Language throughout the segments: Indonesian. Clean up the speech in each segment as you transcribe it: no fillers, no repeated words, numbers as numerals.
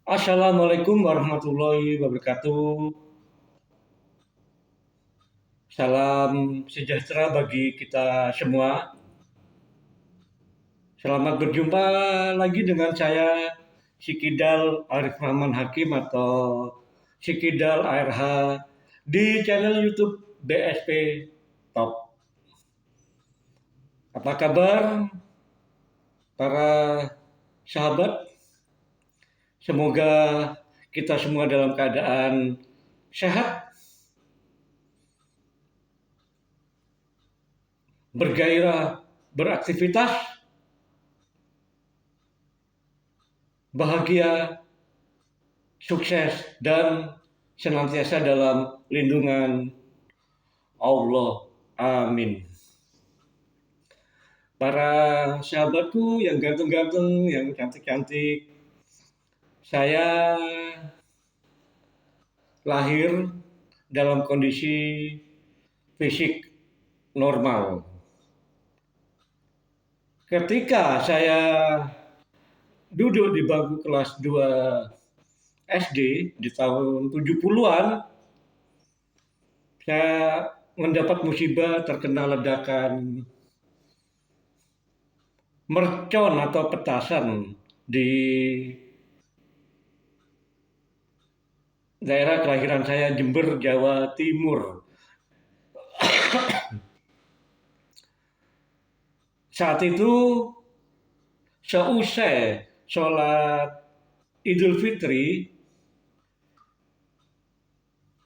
Assalamualaikum warahmatullahi wabarakatuh. Salam sejahtera bagi kita semua. Selamat berjumpa lagi dengan saya Sikidal Arif Rahman Hakim atau Sikidal ARH di channel YouTube BSP Top. Apa kabar para sahabat? Semoga kita semua dalam keadaan sehat, bergairah, beraktivitas, bahagia, sukses, dan senantiasa dalam lindungan Allah. Amin. Para sahabatku yang ganteng-ganteng, yang cantik-cantik, saya lahir dalam kondisi fisik normal. Ketika saya duduk di bangku kelas 2 SD di tahun 70-an, saya mendapat musibah terkena ledakan mercon atau petasan di daerah kelahiran saya, Jember, Jawa Timur. Saat itu seusai sholat Idul Fitri,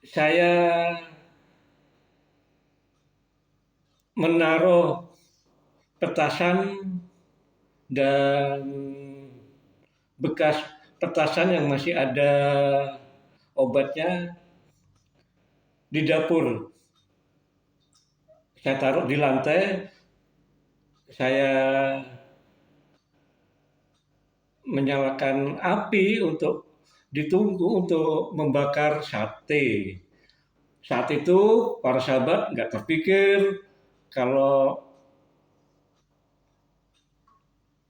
saya menaruh petasan dan bekas petasan yang masih ada obatnya di dapur. Saya taruh di lantai, saya menyalakan api untuk ditunggu untuk membakar sate. Saat itu para sahabat nggak terpikir kalau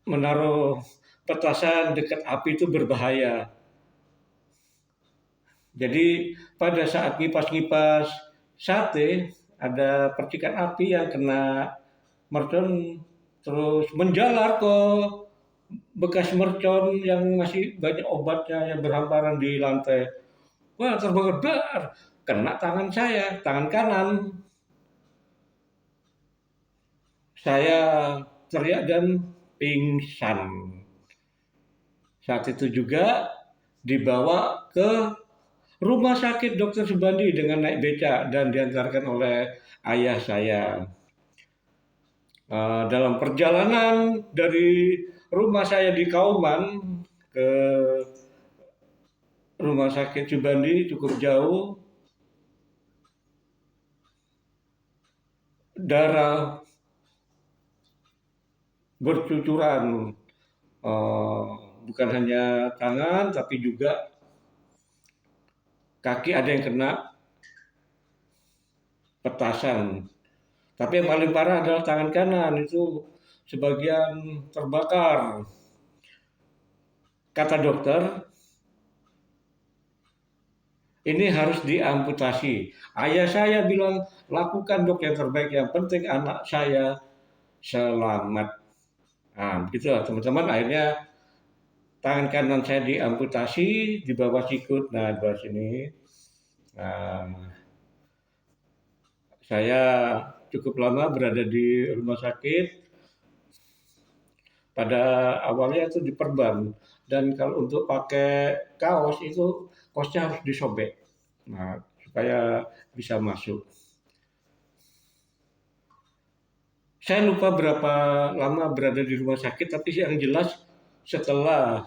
menaruh petasan dekat api itu berbahaya. Jadi pada saat ngipas-ngipas sate, ada percikan api yang kena mercon terus menjalar ke bekas mercon yang masih banyak obatnya yang berhampiran di lantai. Wah, terbakar, kena tangan saya, tangan kanan. Saya teriak dan pingsan. Saat itu juga dibawa ke Rumah Sakit Dr. Subandi dengan naik beca dan diantarkan oleh ayah saya. Dalam perjalanan dari rumah saya di Kauman ke Rumah Sakit Subandi cukup jauh. Darah bercucuran, bukan hanya tangan tapi juga kaki ada yang kena petasan. Tapi yang paling parah adalah tangan kanan, itu sebagian terbakar. Kata dokter, ini harus diamputasi. Ayah saya bilang, lakukan dok yang terbaik, yang penting anak saya selamat. Nah, begitulah teman-teman, akhirnya tangan kanan saya diamputasi di bawah sikut, nah di bawah sini. Nah, saya cukup lama berada di rumah sakit. Pada awalnya itu diperban, dan kalau untuk pakai kaos itu kaosnya harus disobek, nah supaya bisa masuk. Saya lupa berapa lama berada di rumah sakit, tapi yang jelas setelah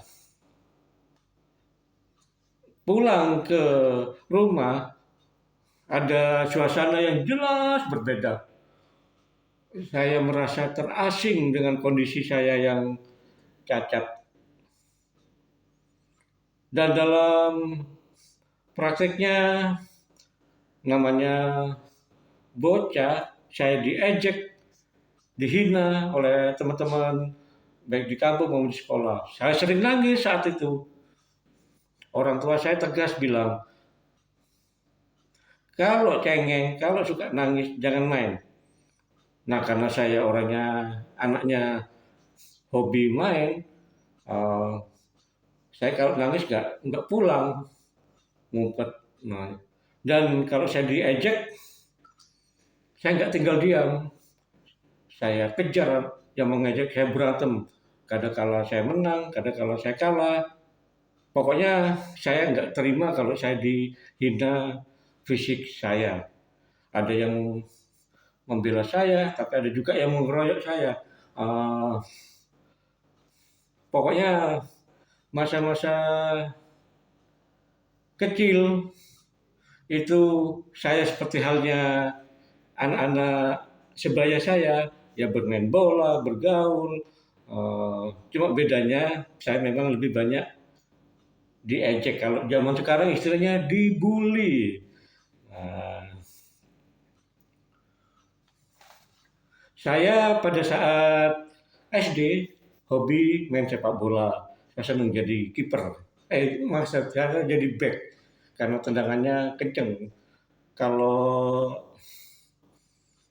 pulang ke rumah ada suasana yang jelas berbeda. Saya merasa terasing dengan kondisi saya yang cacat. Dan dalam prakteknya, namanya bocah, saya diejek, dihina oleh teman-teman baik di kampung maupun di sekolah. Saya sering nangis saat itu. Orang tua saya tegas bilang, kalau cengeng, kalau suka nangis, jangan main. Nah, karena saya orangnya, anaknya hobi main, eh, saya kalau nangis nggak pulang, ngumpet. Nah, dan kalau saya diejek, saya nggak tinggal diam. Saya kejar yang mengejek, saya berantem. Kadang kala saya menang, kadang kala saya kalah. Pokoknya saya nggak terima kalau saya dihina fisik saya. Ada yang membela saya, tapi ada juga yang mengeroyok saya. Eh, Pokoknya masa-masa kecil itu saya seperti halnya anak-anak sebaya saya, ya bermain bola, bergaul. Cuma bedanya saya memang lebih banyak diejek. Kalau zaman sekarang istilahnya dibully. Nah, saya pada saat SD hobi main sepak bola. Saya senang jadi kiper. Masa saya jadi back karena tendangannya kenceng. Kalau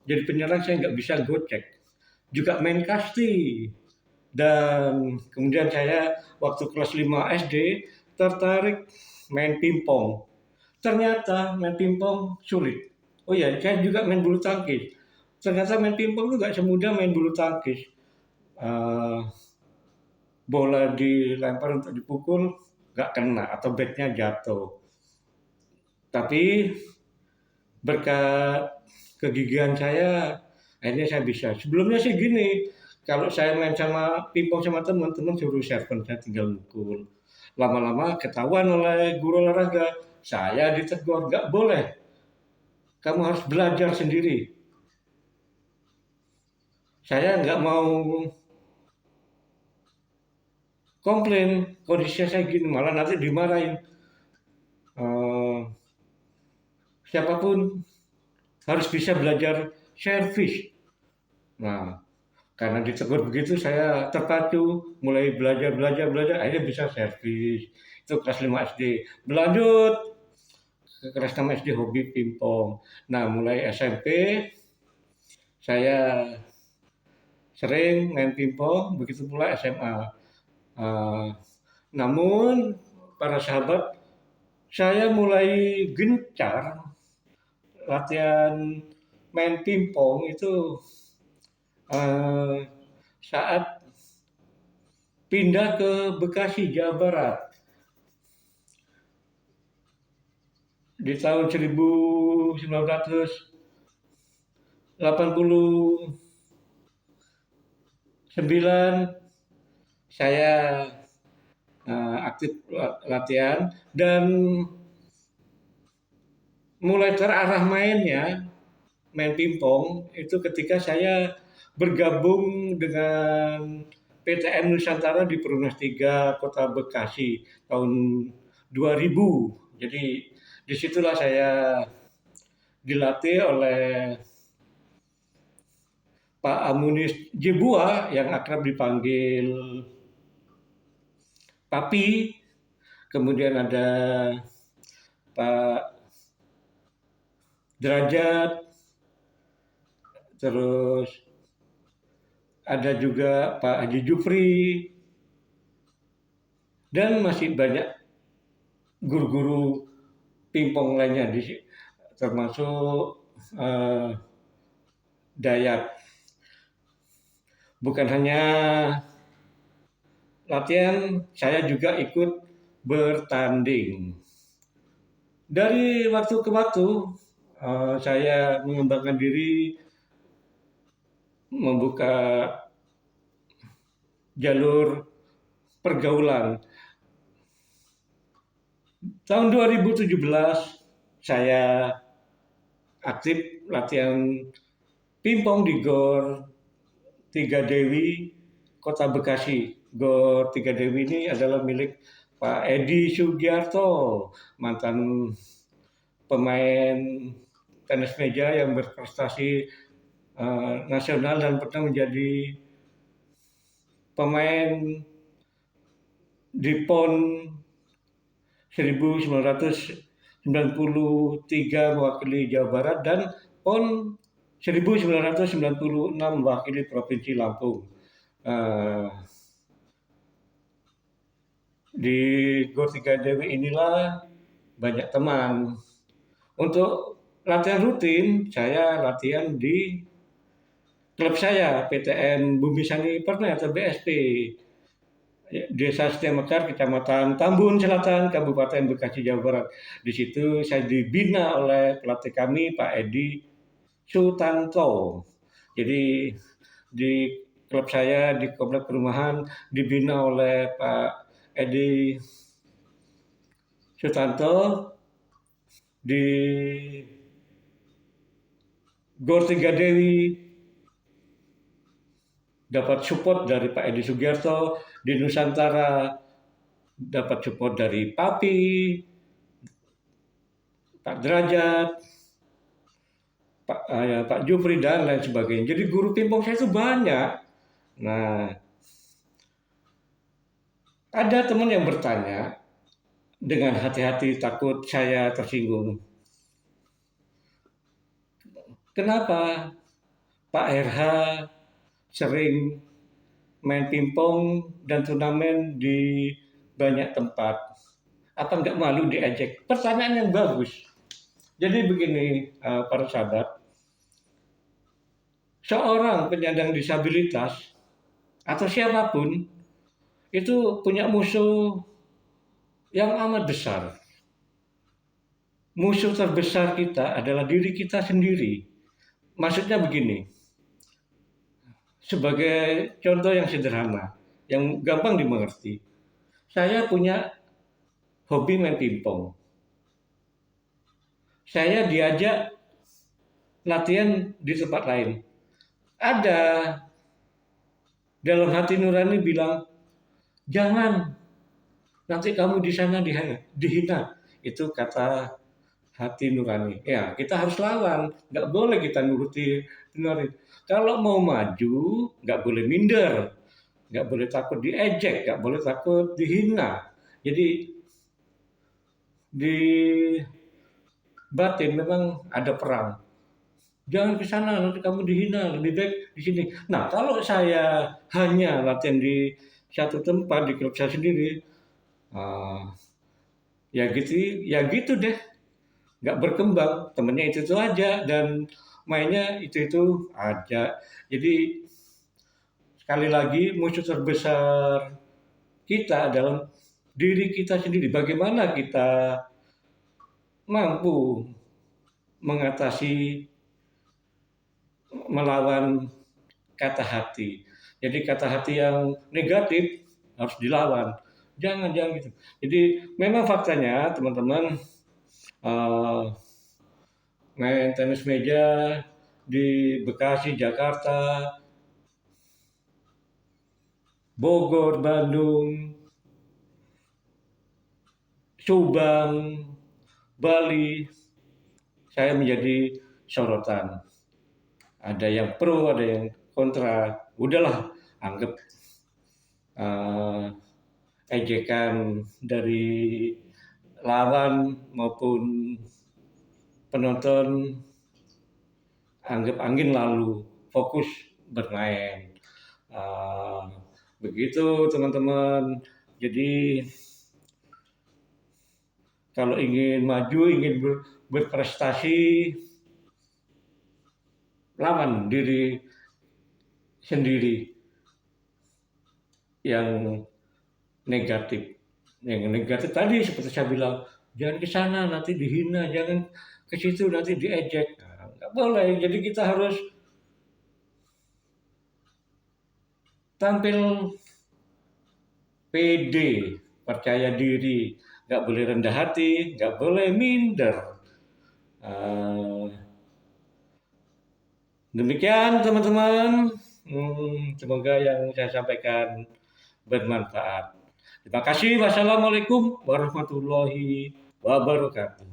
jadi penyerang saya nggak bisa gocek. Juga main kasti. Dan kemudian saya waktu kelas 5 SD tertarik main pingpong. Ternyata main pingpong sulit. Oh iya, saya juga main bulu tangkis. Ternyata main pingpong itu nggak semudah main bulu tangkis. Eh, Bola dilempar untuk dipukul, nggak kena atau batnya jatuh. Tapi berkat kegigihan saya, akhirnya saya bisa. Sebelumnya sih gini, kalau saya main sama pingpong sama teman-teman suruh serven, saya tinggal mukul. Lama-lama ketahuan oleh guru olahraga, saya ditegur, nggak boleh, kamu harus belajar sendiri. Saya nggak mau komplain, kondisinya saya gini, malah nanti dimarahin. Eh, Siapapun harus bisa belajar servis. Nah, karena ditegur begitu saya terpacu, mulai belajar belajar belajar, akhirnya bisa servis. Itu kelas 5 SD. Berlanjut ke kelas 6 SD hobi pingpong. Nah, mulai SMP saya sering main pingpong, begitu pula SMA. Namun para sahabat, saya mulai gencar latihan main pingpong itu eh, saat pindah ke Bekasi, Jawa Barat di tahun 1989. Saya aktif latihan dan mulai terarah mainnya, main pingpong itu ketika saya bergabung dengan PTN Nusantara di Perumnas 3 Kota Bekasi tahun 2000. Jadi disitulah saya dilatih oleh Pak Amunis Jebua yang akrab dipanggil Papi. Kemudian ada Pak Derajat, terus ada juga Pak Haji Jufri, dan masih banyak guru-guru pingpong lainnya, termasuk eh, Dayak. Bukan hanya latihan, saya juga ikut bertanding. Dari waktu ke waktu, saya mengembangkan diri, membuka jalur pergaulan. Tahun 2017 saya aktif latihan pingpong di GOR Tiga Dewi, Kota Bekasi. GOR Tiga Dewi ini adalah milik Pak Edi Sugiarto, mantan pemain tenis meja yang berprestasi nasional dan pernah menjadi pemain di PON 1993 mewakili Jawa Barat dan PON 1996 mewakili Provinsi Lampung. Di Gor Tiga Dewi inilah banyak teman. Untuk latihan rutin, saya latihan di klub saya, PTN Bumi Sani Permai atau BSP. Desa Setia Mekar, Kecamatan Tambun Selatan, Kabupaten Bekasi, Jawa Barat. Di situ saya dibina oleh pelatih kami, Pak Edi Sutanto. Jadi di klub saya di komplek perumahan dibina oleh Pak Edi Sutanto. Di Gor Tiga Dewi dapat support dari Pak Edi Sugiarto, di Nusantara dapat support dari Papi, Pak Derajat, Pak Jupri dan lain sebagainya. Jadi guru pingpong saya itu banyak. Nah, ada teman yang bertanya dengan hati-hati takut saya tersinggung. Kenapa Pak RH sering main pingpong dan turnamen di banyak tempat? Apa nggak malu diejek? Pertanyaan yang bagus. Jadi begini, para sahabat, seorang penyandang disabilitas atau siapapun itu punya musuh yang amat besar. Musuh terbesar kita adalah diri kita sendiri. Maksudnya begini, sebagai contoh yang sederhana, yang gampang dimengerti. Saya punya hobi main pingpong. Saya diajak latihan di tempat lain. Ada dalam hati nurani bilang, jangan, nanti kamu di sana dihina. Itu kata hati nurani. Ya, kita harus lawan. Nggak boleh kita nuruti nurani. Kalau mau maju, nggak boleh minder. Nggak boleh takut diejek, nggak boleh takut dihina. Jadi di batin memang ada perang. Jangan ke sana, nanti kamu dihina, lebih baik di sini. Nah, kalau saya hanya latihan di satu tempat, di klub saya sendiri, ya gitu deh. Nggak berkembang, temennya itu aja, dan mainnya itu aja. Jadi, sekali lagi, musuh terbesar kita dalam diri kita sendiri. Bagaimana kita mampu mengatasi, melawan kata hati. Jadi kata hati yang negatif harus dilawan. Jangan gitu. Jadi memang faktanya teman-teman, main tenis meja di Bekasi, Jakarta, Bogor, Bandung, Subang, Bali, saya menjadi sorotan. Ada yang pro, ada yang kontra. Udahlah, anggap ejekan dari lawan maupun penonton, anggap angin lalu, fokus bermain. Begitu teman-teman. Jadi kalau ingin maju, ingin berprestasi, lawan diri sendiri yang negatif. Yang negatif tadi seperti saya bilang, jangan ke sana nanti dihina, jangan ke situ nanti diejek. Nah, nggak boleh. Jadi kita harus tampil pede, percaya diri, nggak boleh rendah hati, nggak boleh minder. Demikian teman-teman, semoga yang saya sampaikan bermanfaat. Terima kasih. Wassalamualaikum warahmatullahi wabarakatuh.